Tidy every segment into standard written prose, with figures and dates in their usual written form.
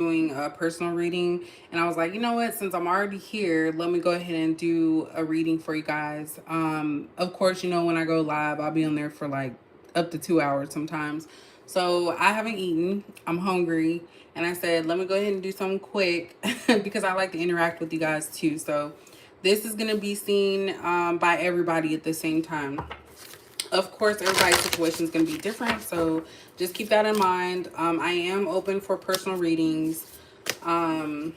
doing a personal reading, and I was like, you know what, since I'm already here, let me go ahead and do a reading for you guys. Of course, when I go live, I'll be on there for like up to 2 hours sometimes. So I haven't eaten, I'm hungry, and I said, let me go ahead and do something quick because I like to interact with you guys too. So this is going to be seen by everybody at the same time. Of course, everybody's situation is going to be different, so just keep that in mind. I am open for personal readings. um,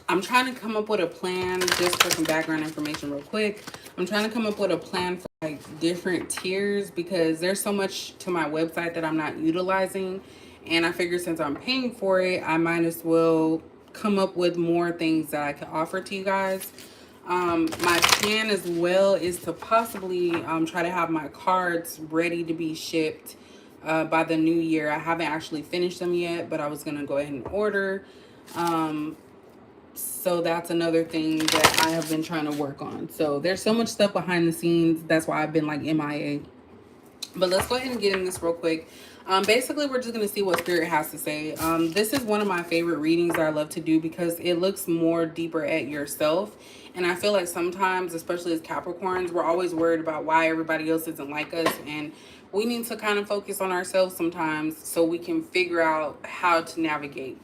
I'm trying to come up with a plan, just for some background information real quick. I'm trying to come up with a plan for like different tiers, because there's so much to my website that I'm not utilizing, and I figure since I'm paying for it, I might as well come up with more things that I can offer to you guys. My plan as well is to possibly try to have my cards ready to be shipped by the new year. I haven't actually finished them yet, but I was going to go ahead and order. Um, so that's another thing that I have been trying to work on. So there's so much stuff behind the scenes. That's why I've been like MIA. But let's go ahead and get in this real quick. Basically, we're just going to see what Spirit has to say. This is one of my favorite readings that I love to do because it looks more deeper at yourself. And I feel like sometimes, especially as Capricorns, we're always worried about why everybody else isn't like us. And we need to kind of focus on ourselves sometimes so we can figure out how to navigate.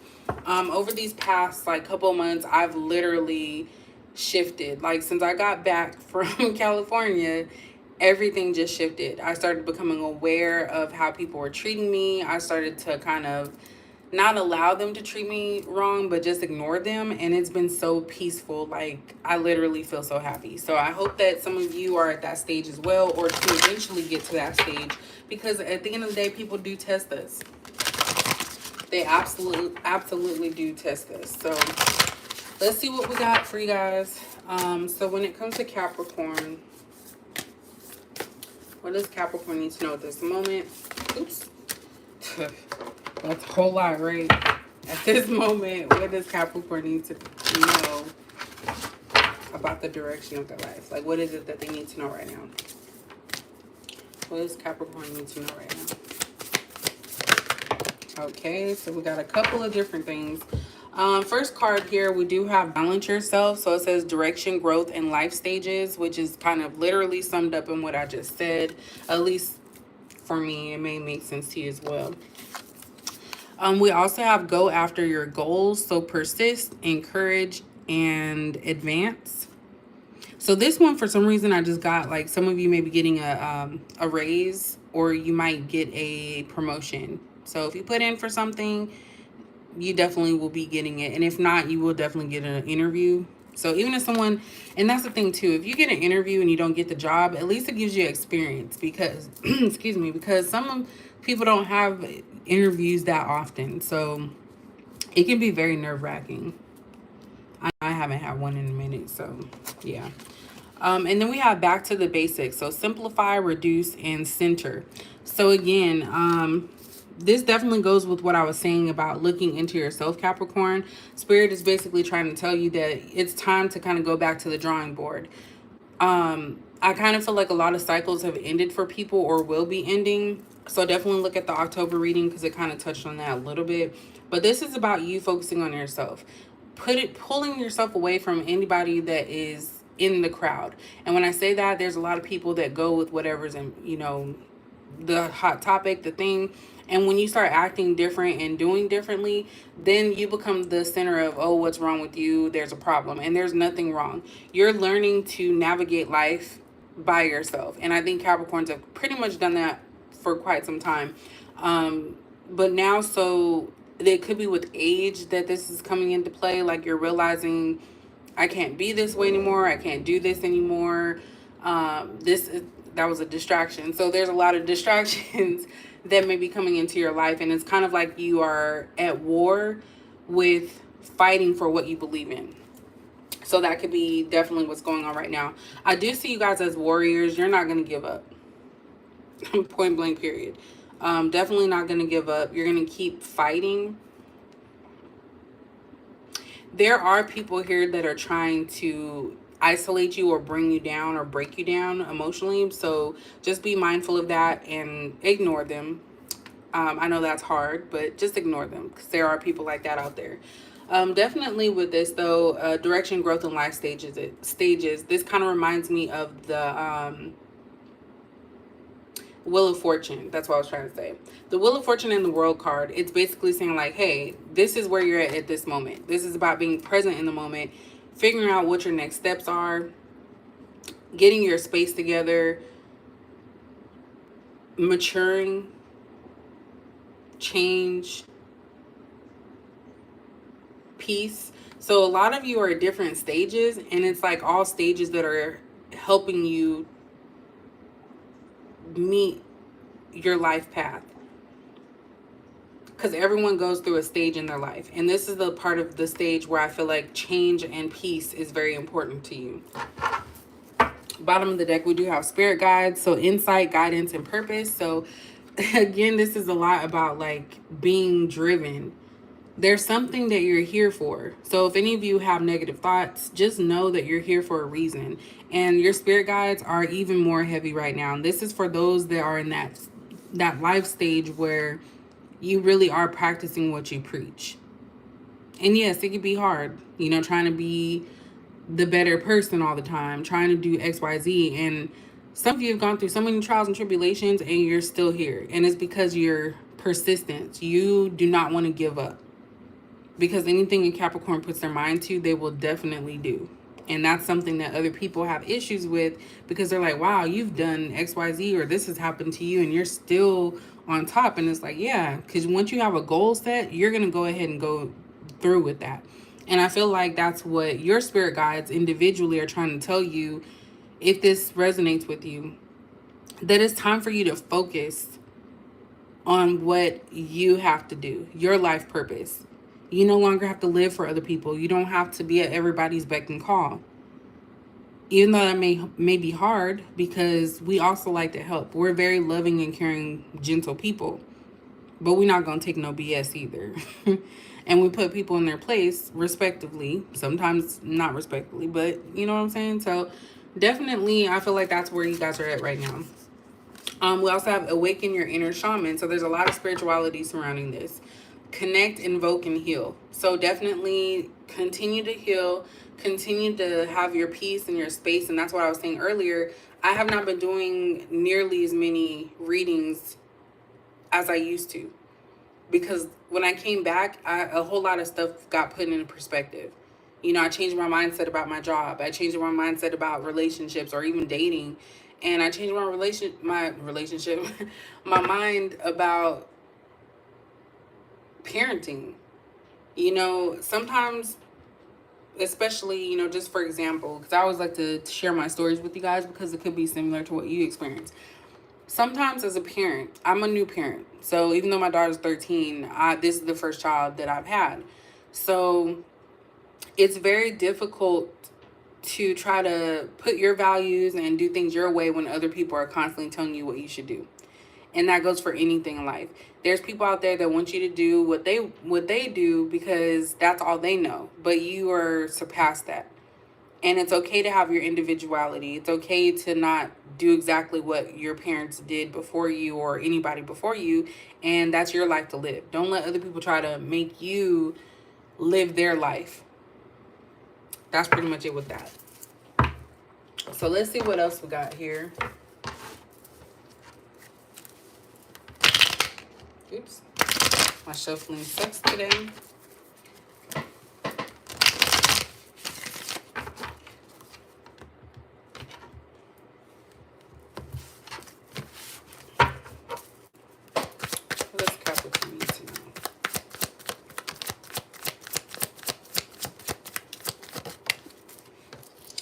Over these past like couple of months, I've literally shifted. Like since I got back from California, everything just shifted. I started becoming aware of how people were treating me. I started to kind of not allow them to treat me wrong, but just ignore them. And it's been so peaceful. Like, I literally feel so happy. So I hope that some of you are at that stage as well, or to eventually get to that stage. Because at the end of the day, people do test us. They absolutely do test us. So let's see what we got for you guys. So when it comes to Capricorn, what does Capricorn need to know at this moment? Oops. That's a whole lot, right? At this moment, what does Capricorn need to know about the direction of their life? Like, what is it that they need to know right now? What does Capricorn need to know right now? Okay, so we got a couple of different things. First card here, we do have balance yourself. So it says direction, growth, and life stages, which is kind of literally summed up in what I just said. At least for me, it may make sense to you as well. We also have go after your goals. So persist, encourage, and advance. So this one, for some reason, I just got like some of you may be getting a raise, or you might get a promotion. So if you put in for something, you definitely will be getting it. And if not, you will definitely get an interview. So even if someone, and that's the thing too, if you get an interview and you don't get the job, at least it gives you experience, because, excuse me, because some people don't have interviews that often. So it can be very nerve wracking. I haven't had one in a minute. So yeah. And then we have back to the basics. So simplify, reduce, and center. So again, this definitely goes with what I was saying about looking into yourself, Capricorn. Spirit is basically trying to tell you that it's time to kind of go back to the drawing board. I kind of feel like a lot of cycles have ended for people or will be ending. So definitely look at the October reading, because it kind of touched on that a little bit. But this is about you focusing on yourself. Pulling yourself away from anybody that is in the crowd. And when I say that, there's a lot of people that go with whatever's in, the hot topic, the thing. And when you start acting different and doing differently, then you become the center of, oh, what's wrong with you? There's a problem. And there's nothing wrong. You're learning to navigate life by yourself. And I think Capricorns have pretty much done that for quite some time. But now, so it could be with age that this is coming into play. Like you're realizing, I can't be this way anymore. I can't do this anymore. That was a distraction. So there's a lot of distractions that may be coming into your life. And it's kind of like you are at war with fighting for what you believe in. So that could be definitely what's going on right now. I do see you guys as warriors. You're not going to give up. Point blank, period. Definitely not going to give up. You're going to keep fighting. There are people here that are trying to isolate you or bring you down or break you down emotionally. So just be mindful of that and ignore them. I know that's hard, but just ignore them because there are people like that out there. Definitely with this though, direction, growth, and life stages. This kind of reminds me of the Wheel of Fortune. That's what I was trying to say. The Wheel of Fortune in the World card. It's basically saying like, hey, this is where you're at this moment. This is about being present in the moment, figuring out what your next steps are, getting your space together, maturing, change, peace. So a lot of you are at different stages, and it's like all stages that are helping you meet your life path, because everyone goes through a stage in their life, and this is the part of the stage where I feel like change and peace is very important to you. Bottom of the deck, we do have spirit guides, so insight, guidance, and purpose. So again, this is a lot about like being driven. There's something that you're here for. So if any of you have negative thoughts, just know that you're here for a reason. And your spirit guides are even more heavy right now. And this is for those that are in that life stage where you really are practicing what you preach. And yes, it can be hard, you know, trying to be the better person all the time, trying to do XYZ. And some of you have gone through so many trials and tribulations and you're still here. And it's because you're persistent. You do not want to give up. Because anything a Capricorn puts their mind to, they will definitely do. And that's something that other people have issues with, because they're like, wow, you've done XYZ, or this has happened to you and you're still on top. And it's like, yeah, because once you have a goal set, you're going to go ahead and go through with that. And I feel like that's what your spirit guides individually are trying to tell you, if this resonates with you, that it's time for you to focus on what you have to do, your life purpose. You no longer have to live for other people. You don't have to be at everybody's beck and call. Even though that may be hard, because we also like to help. We're very loving and caring, gentle people. But we're not going to take no BS either. And we put people in their place respectively. Sometimes not respectively, but you know what I'm saying? So definitely, I feel like that's where you guys are at right now. We also have awaken your inner shaman. So there's a lot of spirituality surrounding this. Connect, invoke, and heal. So definitely continue to heal, continue to have your peace and your space. And that's what I was saying earlier. I have not been doing nearly as many readings as I used to, because when I came back, a whole lot of stuff got put into perspective. You know, I changed my mindset about my job. I changed my mindset about relationships or even dating. And I changed my relationship, my mind about parenting. You know, sometimes, especially, you know, just for example, because I always like to share my stories with you guys because it could be similar to what you experience. Sometimes as a parent, I'm a new parent. So even though my daughter's 13, this is the first child that I've had. So it's very difficult to try to put your values and do things your way when other people are constantly telling you what you should do. And that goes for anything in life. There's people out there that want you to do what they do because that's all they know. But you are surpassed that. And it's okay to have your individuality. It's okay to not do exactly what your parents did before you or anybody before you. And that's your life to live. Don't let other people try to make you live their life. That's pretty much it with that. So let's see what else we got here. Oops. My shuffling sucks today. Let's Capricorn tonight.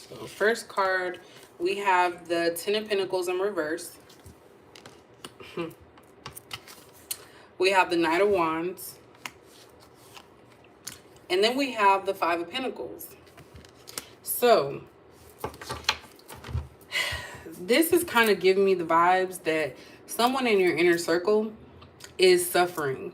So first card, we have the Ten of Pentacles in reverse. We have the Knight of Wands. And then we have the Five of Pentacles. So this is kind of giving me the vibes that someone in your inner circle is suffering.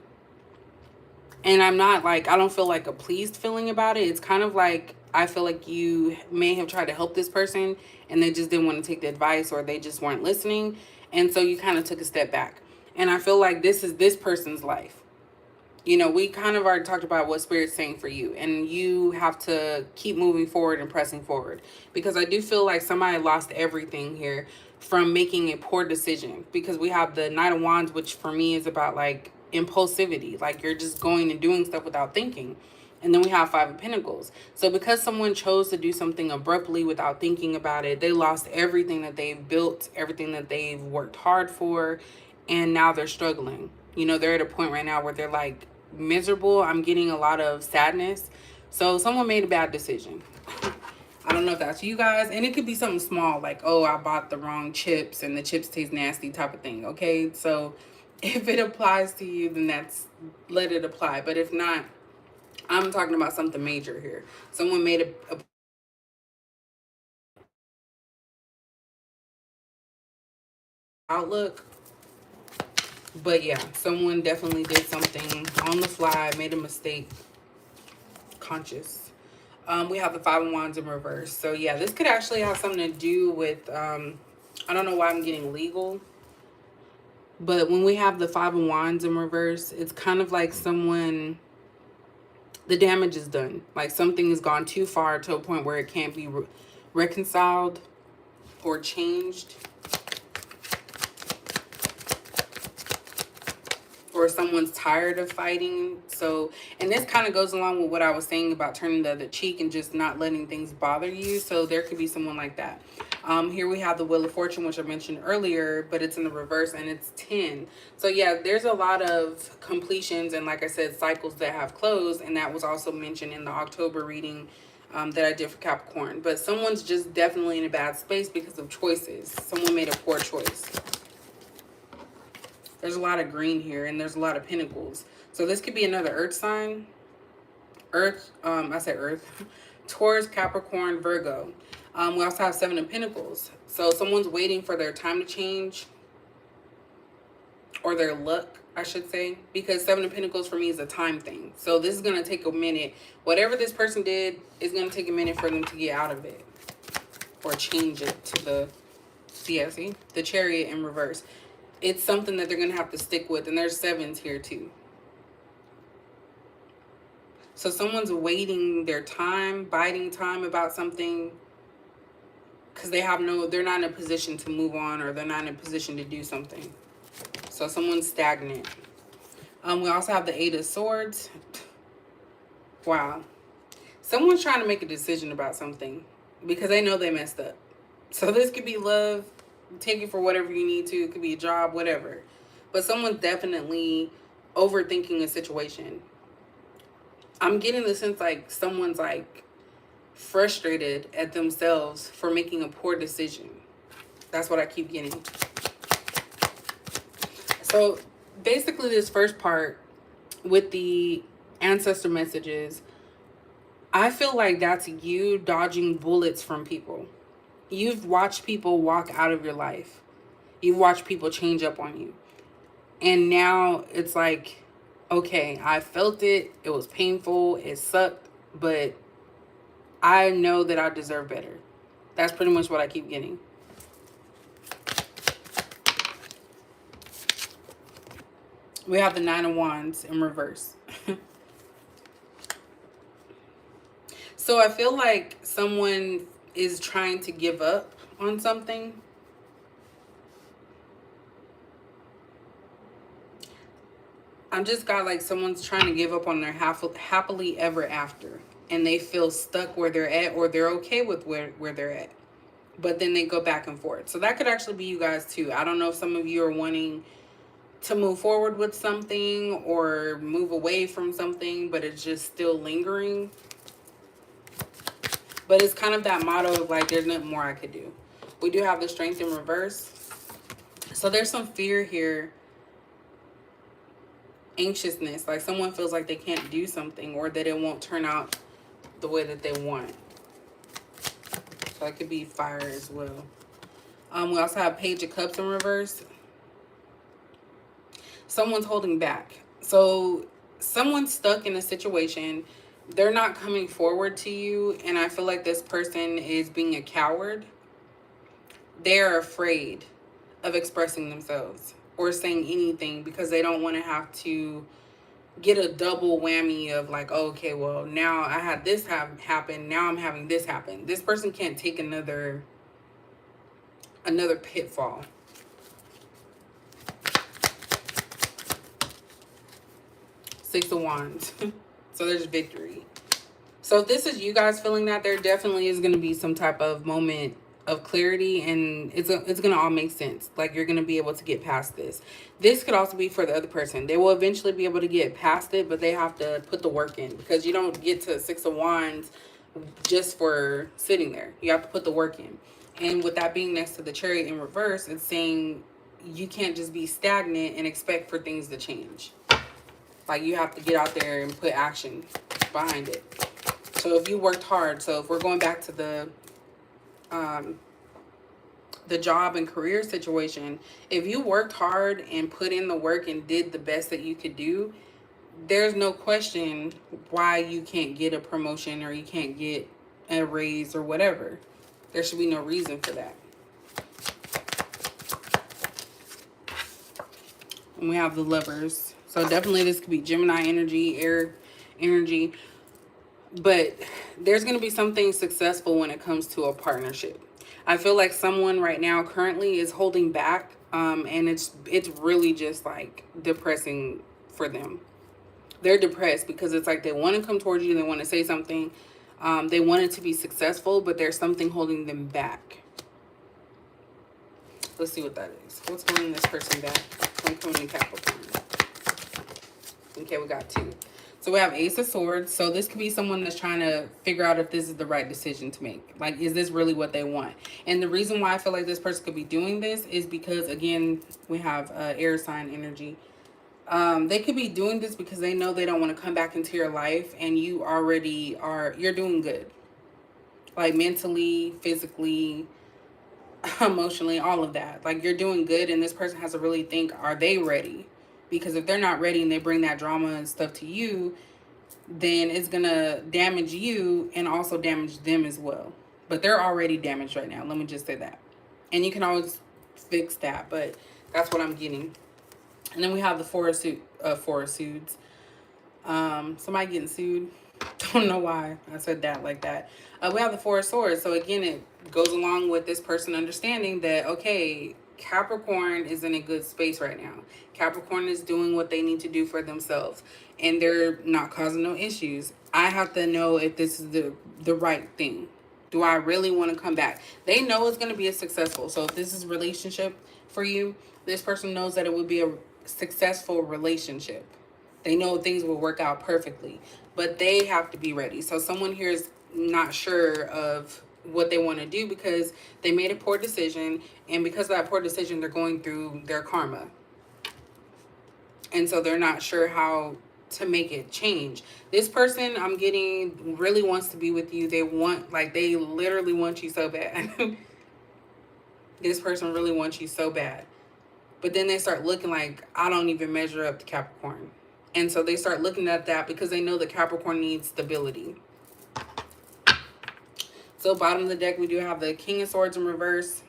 And I'm not like, I don't feel like a pleased feeling about it. It's kind of like, I feel like you may have tried to help this person and they just didn't want to take the advice, or they just weren't listening. And so you kind of took a step back. And I feel like this is this person's life. You know, we kind of already talked about what Spirit's saying for you, and you have to keep moving forward and pressing forward, because I do feel like somebody lost everything here from making a poor decision, because we have the Knight of Wands, which for me is about like impulsivity, like you're just going and doing stuff without thinking. And then we have Five of Pentacles. So because someone chose to do something abruptly without thinking about it, they lost everything that they've built, everything that they've worked hard for, and now they're struggling. You know, they're at a point right now where they're like miserable. I'm getting a lot of sadness. So someone made a bad decision. I don't know if that's you guys. And it could be something small like, oh, I bought the wrong chips and the chips taste nasty type of thing. Okay, so if it applies to you, then let it apply. But if not, I'm talking about something major here. Someone made a outlook. But yeah, someone definitely did something on the fly, made a mistake, conscious. We have the Five of Wands in reverse. So yeah, this could actually have something to do with, I don't know why I'm getting legal. But when we have the Five of Wands in reverse, it's kind of like someone, the damage is done. Like something has gone too far to a point where it can't be reconciled or changed. Or someone's tired of fighting. So, and this kind of goes along with what I was saying about turning the other cheek and just not letting things bother you. So there could be someone like that. Here we have the Wheel of Fortune, which I mentioned earlier, but it's in the reverse and it's 10. So yeah, there's a lot of completions and, like I said, cycles that have closed. And that was also mentioned in the October reading that I did for Capricorn. But someone's just definitely in a bad space because of choices. Someone made a poor choice. There's a lot of green here, and there's a lot of pentacles. So this could be another earth sign. Earth, I said earth. Taurus, Capricorn, Virgo. We also have Seven of Pentacles. So someone's waiting for their time to change. Or their luck, I should say. Because Seven of Pentacles for me is a time thing. So this is going to take a minute. Whatever this person did is going to take a minute for them to get out of it. Or change it to the, see, the Chariot in reverse. It's something that they're going to have to stick with. And there's sevens here too. So someone's waiting their time, biding time about something. Because they're not in a position to move on. Or they're not in a position to do something. So someone's stagnant. We also have the Eight of Swords. Wow. Someone's trying to make a decision about something. Because they know they messed up. So this could be love. Take it for whatever you need to. It could be a job, whatever. But someone's definitely overthinking a situation. I'm getting the sense like someone's like frustrated at themselves for making a poor decision. That's what I keep getting. So basically this first part with the ancestor messages, I feel like that's you dodging bullets from people. You've watched people walk out of your life. You've watched people change up on you. And now it's like, okay, I felt it. It was painful. It sucked. But I know that I deserve better. That's pretty much what I keep getting. We have the Nine of Wands in reverse. So I feel like someone is trying to give up on something. I'm just got like someone's trying to give up on their happily ever after. And they feel stuck where they're at, or they're okay with where they're at. But then they go back and forth. So that could actually be you guys too. I don't know if some of you are wanting to move forward with something or move away from something, but it's just still lingering. But it's kind of that motto of like, there's nothing more I could do. We do have the Strength in reverse. So there's some fear here. Anxiousness. Like someone feels like they can't do something or that it won't turn out the way that they want. So that could be fire as well. We also have Page of Cups in reverse. Someone's holding back. So someone's stuck in a situation. They're not coming forward to you. And I feel like this person is being a coward. They're afraid of expressing themselves. or saying anything because they don't want to have to get a double whammy of like, oh, okay, well, now I had this happen, now I'm having this happen. This person can't take another pitfall. Six of Wands. So there's victory. So if this is you guys feeling that, there definitely is going to be some type of moment of clarity, and it's going to all make sense. Like, you're going to be able to get past this. This could also be for the other person. They will eventually be able to get past it, but they have to put the work in, because you don't get to Six of Wands just for sitting there. You have to put the work in. And with that being next to the Chariot in reverse, it's saying you can't just be stagnant and expect for things to change. Like, you have to get out there and put action behind it. So if you worked hard, so if we're going back to the job and career situation, if you worked hard and put in the work and did the best that you could do, there's no question why you can't get a promotion or you can't get a raise or whatever. There should be no reason for that. And we have the Lovers. So definitely this could be Gemini energy, air energy. But there's going to be something successful when it comes to a partnership. I feel like someone right now currently is holding back, and it's really just like depressing for them. They're depressed because it's like they want to come towards you, they want to say something, they want it to be successful, but there's something holding them back. Let's see what that is. What's holding this person back? I'm coming to Capricorn. Okay, we got 2. So we have Ace of Swords. So this could be someone that's trying to figure out if this is the right decision to make. Like, is this really what they want? And the reason why I feel like this person could be doing this is because, again, we have air sign energy. They could be doing this because they know they don't want to come back into your life, and you already you're doing good. Like, mentally, physically, emotionally, all of that. Like, you're doing good, and this person has to really think, are they ready? Because if they're not ready and they bring that drama and stuff to you, then it's going to damage you and also damage them as well. But they're already damaged right now. Let me just say that. And you can always fix that, but that's what I'm getting. And then we have the Four of Suits. Somebody getting sued. Don't know why I said that like that. We have the Four of Swords. So again, it goes along with this person understanding that, okay, Capricorn is in a good space right now. Capricorn is doing what they need to do for themselves, and they're not causing no issues. I have to know if this is the right thing. Do I really want to come back? They know it's going to be a successful. So if this is a relationship for you, this person knows that it would be a successful relationship. They know things will work out perfectly, but they have to be ready. So someone here is not sure of what they want to do because they made a poor decision, and because of that poor decision, they're going through their karma. And so they're not sure how to make it change. This person I'm getting really wants to be with you. They literally want you so bad. This person really wants you so bad. But then they start looking like, I don't even measure up to Capricorn. And so they start looking at that because they know that Capricorn needs stability. So bottom of the deck, we do have the King of Swords in reverse.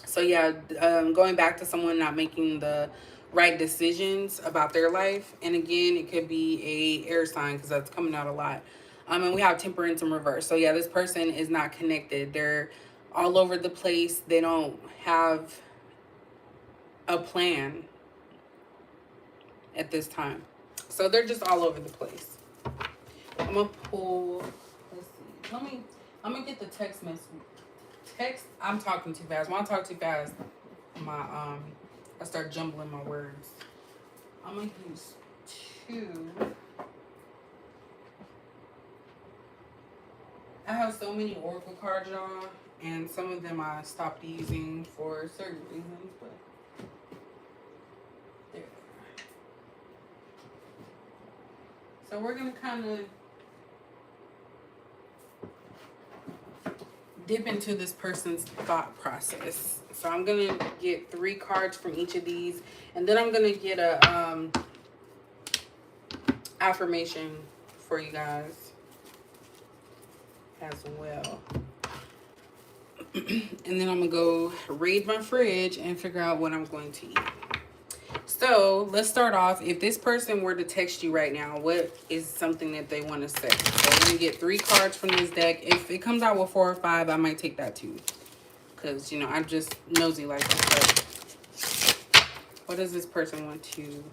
So yeah, going back to someone not making the right decisions about their life. And again, it could be a air sign because that's coming out a lot. And we have Temperance in reverse. So yeah, this person is not connected. They're all over the place. They don't have a plan at this time. So they're just all over the place. I'm gonna pull, let's see. I'm gonna get the text message. I'm talking too fast. When I talk too fast, I start jumbling my words. I'm gonna use 2. I have so many oracle cards, y'all, and some of them I stopped using for certain reasons, but there. So we're gonna kind of dip into this person's thought process. So I'm gonna get 3 cards from each of these, and then I'm gonna get a affirmation for you guys as well. And then I'm gonna go raid my fridge and figure out what I'm going to eat. So let's start off. If this person were to text you right now, what is something that they want to say? So we're going to get 3 cards from this deck. If it comes out with 4 or 5, I might take that too. Because, you know, I'm just nosy like that. But what does this person want to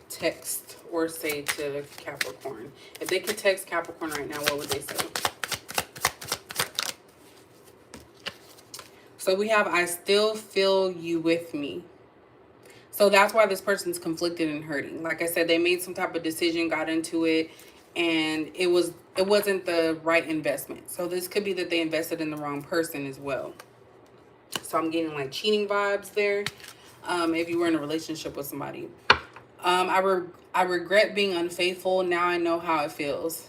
text or say to Capricorn? If they could text Capricorn right now, what would they say? So we have, I still feel you with me. So that's why this person's conflicted and hurting. Like I said, they made some type of decision, got into it, and it wasn't the right investment. So this could be that they invested in the wrong person as well. So I'm getting like cheating vibes there. If you were in a relationship with somebody. I regret being unfaithful. Now I know how it feels.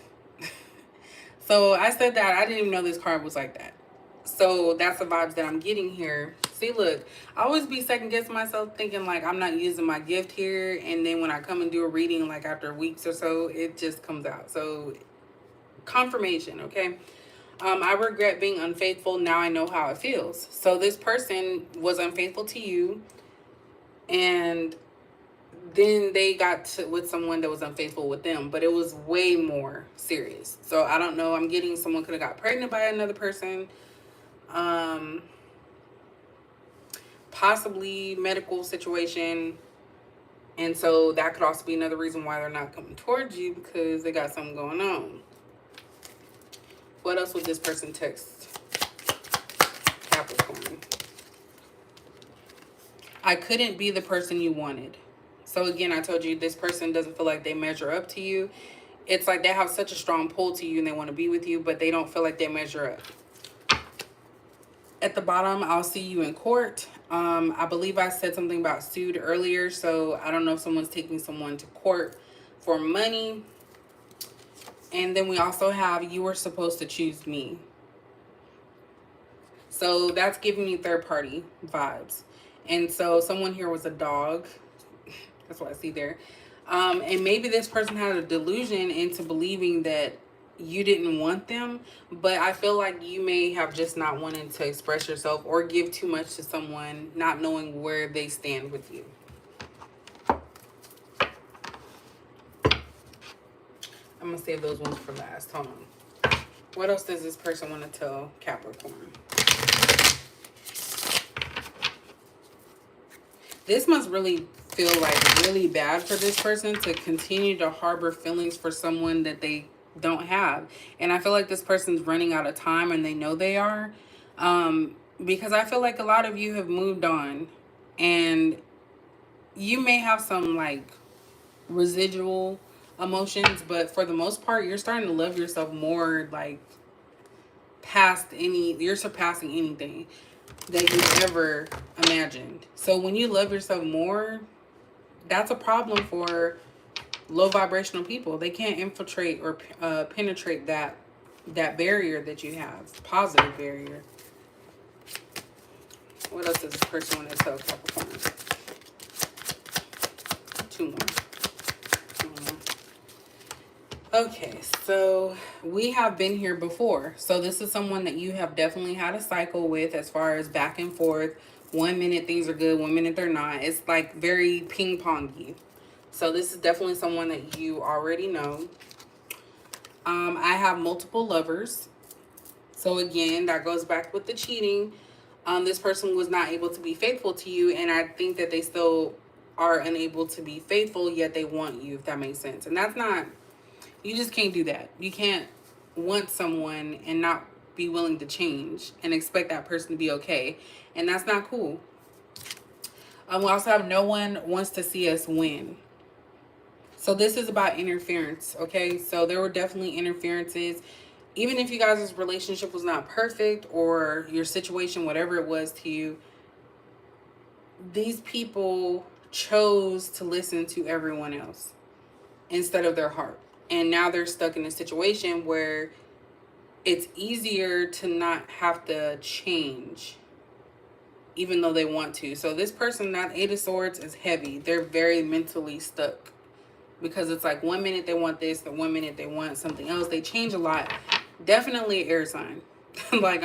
So I said that. I didn't even know this card was like that. So that's the vibes that I'm getting here. See, look, I always be second guessing myself, thinking like I'm not using my gift here. And then when I come and do a reading, like after weeks or so, it just comes out. So confirmation, okay? I regret being unfaithful. Now I know how it feels. So this person was unfaithful to you. And then they got with someone that was unfaithful with them. But it was way more serious. So I don't know. I'm getting someone could have got pregnant by another person. Possibly medical situation, and so that could also be another reason why they're not coming towards you, because they got something going on. What else would this person text Capricorn? I couldn't be the person you wanted. So again, I told you this person doesn't feel like they measure up to you. It's like they have such a strong pull to you and they want to be with you, but they don't feel like they measure up. At the bottom, I'll see you in court. I believe I said something about sued earlier, so I don't know if someone's taking someone to court for money. And then we also have, you were supposed to choose me. So that's giving me third party vibes. And so someone here was a dog. That's what I see there. And maybe this person had a delusion into believing that you didn't want them, but I feel like you may have just not wanted to express yourself or give too much to someone, not knowing where they stand with you. I'm gonna save those ones for last. Hold on. What else does this person want to tell Capricorn? This must really feel like really bad for this person to continue to harbor feelings for someone that they don't have. And I feel like this person's running out of time, and they know they are, because I feel like a lot of you have moved on, and you may have some like residual emotions, but for the most part you're starting to love yourself more, like you're surpassing anything that you ever imagined. So when you love yourself more, that's a problem for low vibrational people. They can't infiltrate or penetrate that barrier that you have, positive barrier. What else does this person want to tell Capricorn? Two more. Okay, so we have been here before. So this is someone that you have definitely had a cycle with, as far as back and forth. 1 minute things are good, 1 minute they're not. It's like very ping-pongy. So this is definitely someone that you already know. I have multiple lovers. So again, that goes back with the cheating. This person was not able to be faithful to you, and I think that they still are unable to be faithful, yet they want you, if that makes sense. And that's not, you just can't do that. You can't want someone and not be willing to change and expect that person to be okay. And that's not cool. We also have no one wants to see us win. So this is about interference, okay? So there were definitely interferences. Even if you guys' relationship was not perfect, or your situation, whatever it was to you, these people chose to listen to everyone else instead of their heart. And now they're stuck in a situation where it's easier to not have to change, even though they want to. So this person, that 8 of Swords, is heavy. They're very mentally stuck, because it's like 1 minute they want this, the 1 minute they want something else. They change a lot. Definitely an air sign. Like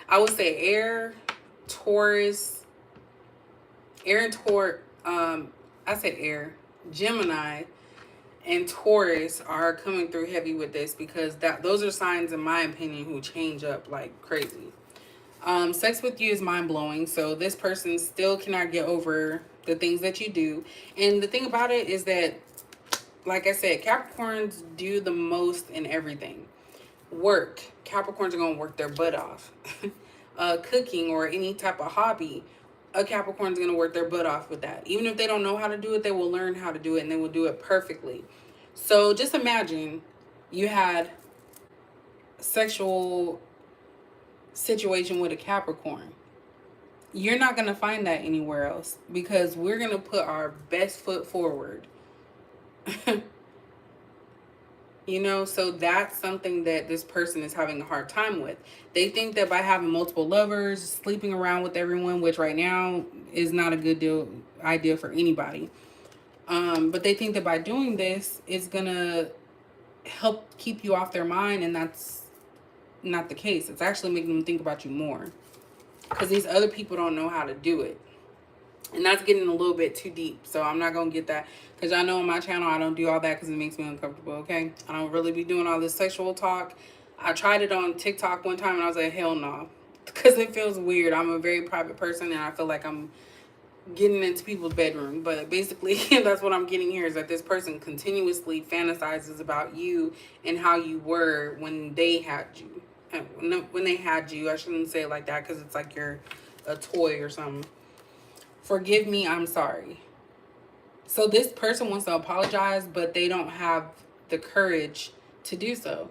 I would say air, Taurus, Air and Taurus, I said air, Gemini and Taurus are coming through heavy with this because those are signs, in my opinion, who change up like crazy. Sex with you is mind blowing. So this person still cannot get over the things that you do. And the thing about it is that, like I said, Capricorns do the most in everything. Work. Capricorns are going to work their butt off. Cooking or any type of hobby. A Capricorn's going to work their butt off with that. Even if they don't know how to do it, they will learn how to do it and they will do it perfectly. So just imagine you had sexual situation with a Capricorn. You're not going to find that anywhere else because we're going to put our best foot forward. You know, so that's something that this person is having a hard time with. They think that by having multiple lovers, sleeping around with everyone, which right now is not a good idea for anybody. But they think that by doing this, it's going to help keep you off their mind, and that's not the case. It's actually making them think about you more because these other people don't know how to do it. And that's getting a little bit too deep, so I'm not going to get that. Because I know on my channel, I don't do all that because it makes me uncomfortable, okay? I don't really be doing all this sexual talk. I tried it on TikTok one time, and I was like, hell no. Because it feels weird. I'm a very private person, and I feel like I'm getting into people's bedroom. But basically, that's what I'm getting here, is that this person continuously fantasizes about you and how you were when they had you. When they had you, I shouldn't say it like that because it's like you're a toy or something. Forgive me, I'm sorry. So this person wants to apologize, but they don't have the courage to do so.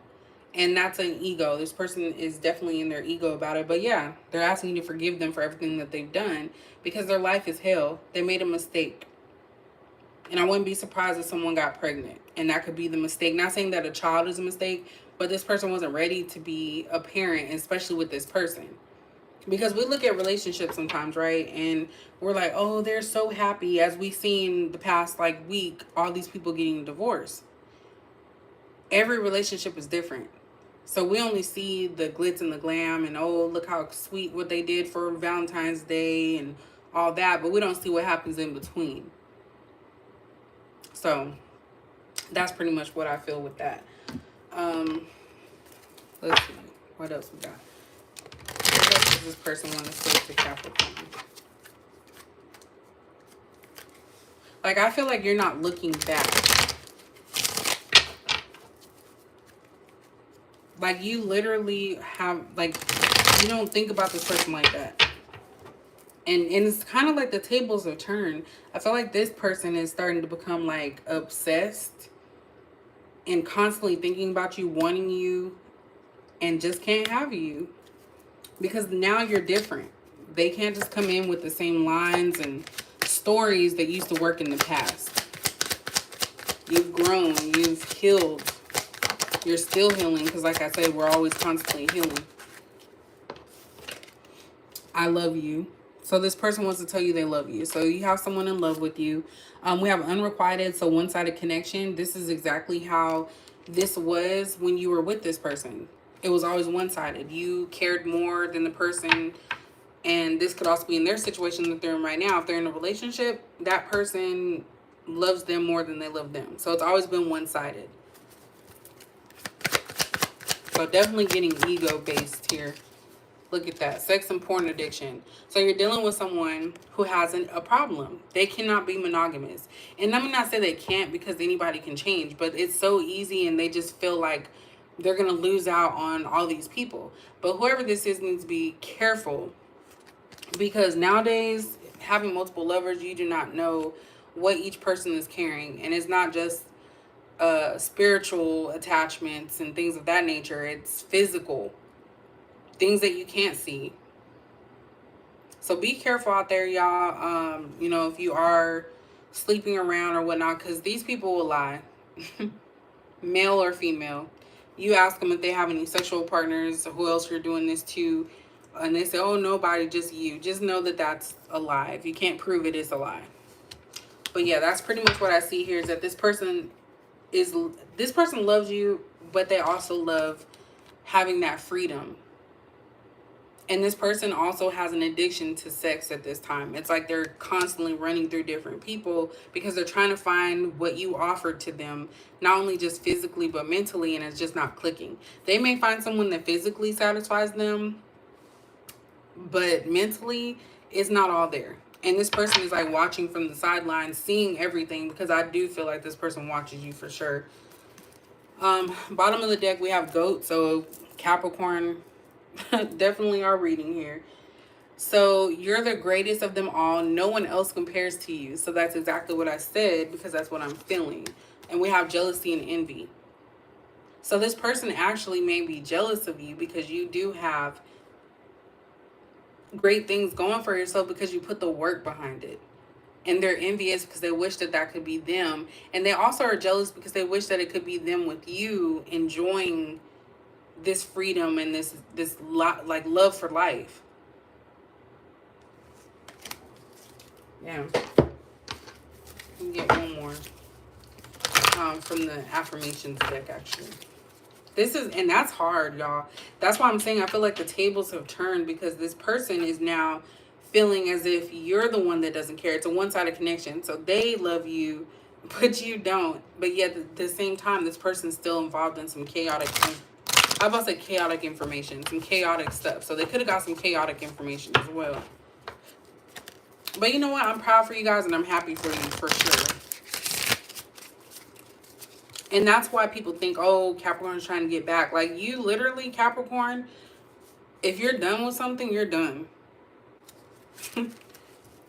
And that's an ego. This person is definitely in their ego about it. But yeah, they're asking you to forgive them for everything that they've done because their life is hell. They made a mistake. And I wouldn't be surprised if someone got pregnant. And that could be the mistake. Not saying that a child is a mistake, but this person wasn't ready to be a parent, especially with this person. Because we look at relationships sometimes, right? And we're like, oh, they're so happy. As we've seen the past like week, all these people getting divorced. Every relationship is different. So we only see the glitz and the glam and, oh, look how sweet what they did for Valentine's Day and all that. But we don't see what happens in between. So that's pretty much what I feel with that. Let's see. What else we got? What else does this person want to say to Capricorn? Like, I feel like you're not looking back. Like, you literally have, like, you don't think about this person like that. And it's kind of like the tables have turned. I feel like this person is starting to become, like, obsessed and constantly thinking about you, wanting you, and just can't have you. Because now you're different. They can't just come in with the same lines and stories that used to work in the past. You've grown. You've healed. You're still healing because, like I said, we're always constantly healing. I love you. So this person wants to tell you they love you. So you have someone in love with you. We have unrequited, so one-sided connection. This is exactly how this was when you were with this person. It was always one-sided. You cared more than the person. And this could also be in their situation that they're in right now. If they're in a relationship, that person loves them more than they love them. So it's always been one-sided. So definitely getting ego-based here. Look at that. Sex and porn addiction. So you're dealing with someone who has a problem. They cannot be monogamous. And let me not say they can't because anybody can change. But it's so easy and they just feel like they're going to lose out on all these people. But whoever this is needs to be careful. Because nowadays, having multiple lovers, you do not know what each person is carrying. And it's not just spiritual attachments and things of that nature. It's physical. Things that you can't see. So be careful out there, y'all. You know, if you are sleeping around or whatnot, because these people will lie. Male or female. You ask them if they have any sexual partners, who else you're doing this to, and they say, oh, nobody, just you. Just know that that's a lie. If you can't prove it, it's a lie. But yeah, that's pretty much what I see here, is that this person loves you, but they also love having that freedom. And this person also has an addiction to sex at this time. It's like they're constantly running through different people because they're trying to find what you offered to them, not only just physically, but mentally, and it's just not clicking. They may find someone that physically satisfies them, but mentally, it's not all there. And this person is like watching from the sidelines, seeing everything, because I do feel like this person watches you for sure. Bottom of the deck, we have goat. So Capricorn, definitely our reading here. So you're the greatest of them all. No one else compares to you. So that's exactly what I said, because that's what I'm feeling. And we have jealousy and envy. So this person actually may be jealous of you because you do have great things going for yourself because you put the work behind it. And they're envious because they wish that that could be them. And they also are jealous because they wish that it could be them with you enjoying this freedom and this like love for life. Yeah. Let me get one more from the affirmations deck, actually. This is, and that's hard, y'all. That's why I'm saying I feel like the tables have turned, because this person is now feeling as if you're the one that doesn't care. It's a one-sided connection. So they love you, but you don't. But yet at the same time, this person's still involved in some chaotic, how about say chaotic information, some chaotic stuff. So they could have got some chaotic information as well. But you know what? I'm proud for you guys, and I'm happy for you for sure. And that's why people think, oh, Capricorn's trying to get back. Like, you literally, Capricorn, if you're done with something, you're done.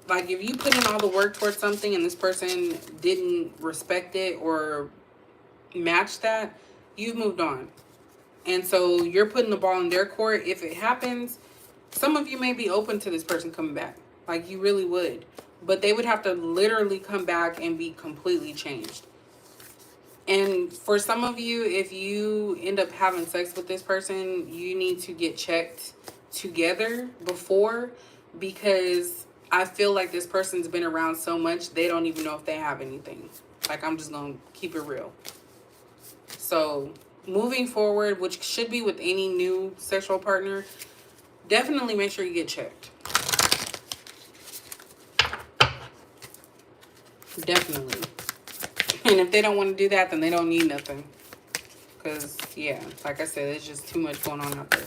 Like, if you put in all the work towards something and this person didn't respect it or match that, you've moved on. And so you're putting the ball in their court. If it happens, some of you may be open to this person coming back. Like, you really would. But they would have to literally come back and be completely changed. And for some of you, if you end up having sex with this person, you need to get checked together before, because I feel like this person's been around so much, they don't even know if they have anything. Like, I'm just going to keep it real. So moving forward, which should be with any new sexual partner, definitely make sure you get checked. Definitely. And if they don't want to do that, then they don't need nothing. Because, yeah, like I said, there's just too much going on out there.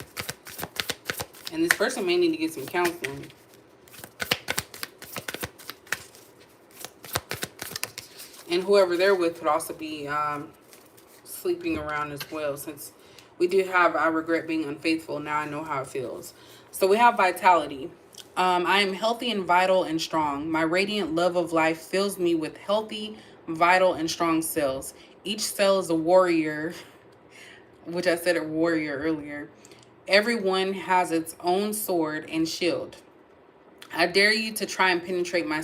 And this person may need to get some counseling. And whoever they're with could also be sleeping around as well. Since we do have, I regret being unfaithful. Now I know how it feels. So we have vitality. I am healthy and vital and strong. My radiant love of life fills me with healthy, vital, and strong cells. Each cell is a warrior, which I said a warrior earlier. Everyone has its own sword and shield. I dare you to try and penetrate my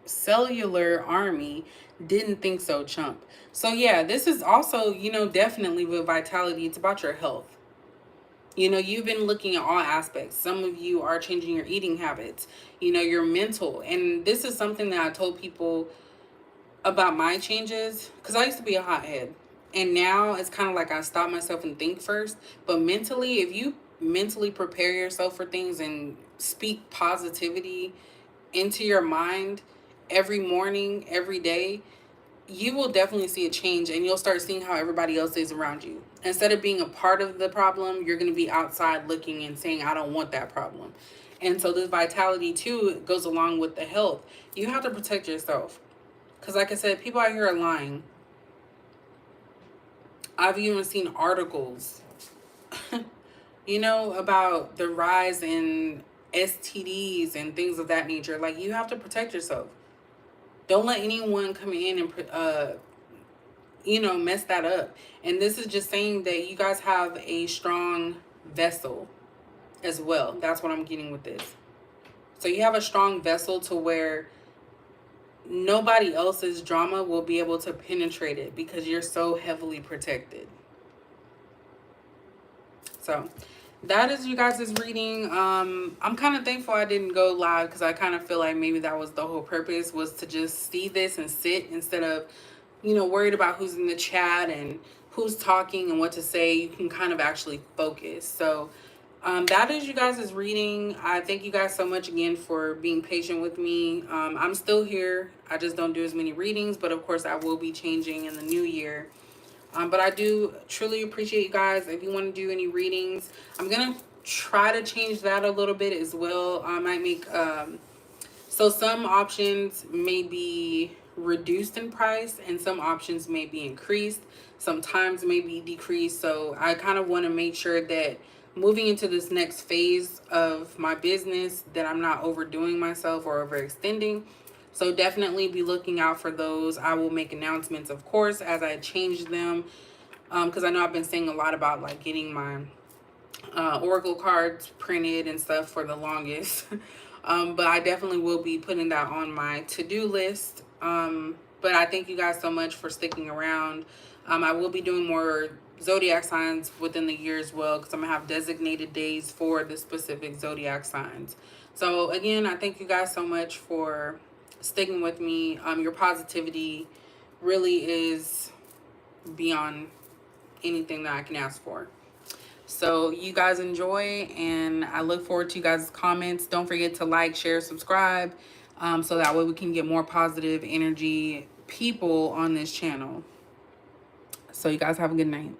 cellular army. Didn't think so, chump. So yeah, this is also, definitely with vitality, it's about your health. You've been looking at all aspects. Some of you are changing your eating habits, your mental. And this is something that I told people about my changes, because I used to be a hothead. And now it's kind of like I stop myself and think first. But mentally, if you mentally prepare yourself for things and speak positivity into your mind every morning, every day, you will definitely see a change, and you'll start seeing how everybody else is around you. Instead of being a part of the problem, you're going to be outside looking and saying, I don't want that problem. And so this vitality too goes along with the health. You have to protect yourself. Because like I said, people out here are lying. I've even seen articles, about the rise in STDs and things of that nature. Like, you have to protect yourself. Don't let anyone come in and, mess that up. And this is just saying that you guys have a strong vessel as well. That's what I'm getting with this. So you have a strong vessel to where nobody else's drama will be able to penetrate it because you're so heavily protected. So that is you guys' reading. I'm kind of thankful I didn't go live, because I kind of feel like maybe that was the whole purpose, was to just see this and sit instead of, worried about who's in the chat and who's talking and what to say. You can kind of actually focus. So That is you guys' reading. I thank you guys so much again for being patient with me. I'm still here. I just don't do as many readings, but of course I will be changing in the new year. But I do truly appreciate you guys. If you want to do any readings, I'm going to try to change that a little bit as well. I might make, so some options may be reduced in price and some options may be increased. Sometimes may be decreased. So I kind of want to make sure that moving into this next phase of my business that I'm not overdoing myself or overextending. So definitely be looking out for those. I will make announcements, of course, as I change them. Because I know I've been saying a lot about like getting my Oracle cards printed and stuff for the longest. But I definitely will be putting that on my to-do list. But I thank you guys so much for sticking around. I will be doing more zodiac signs within the year as well, because I'm gonna have designated days for the specific zodiac signs. So again, I thank you guys so much for sticking with me. Your positivity really is beyond anything that I can ask for. So you guys enjoy, and I look forward to you guys' comments. Don't forget to like, share, subscribe, so that way we can get more positive energy people on this channel. So you guys have a good night.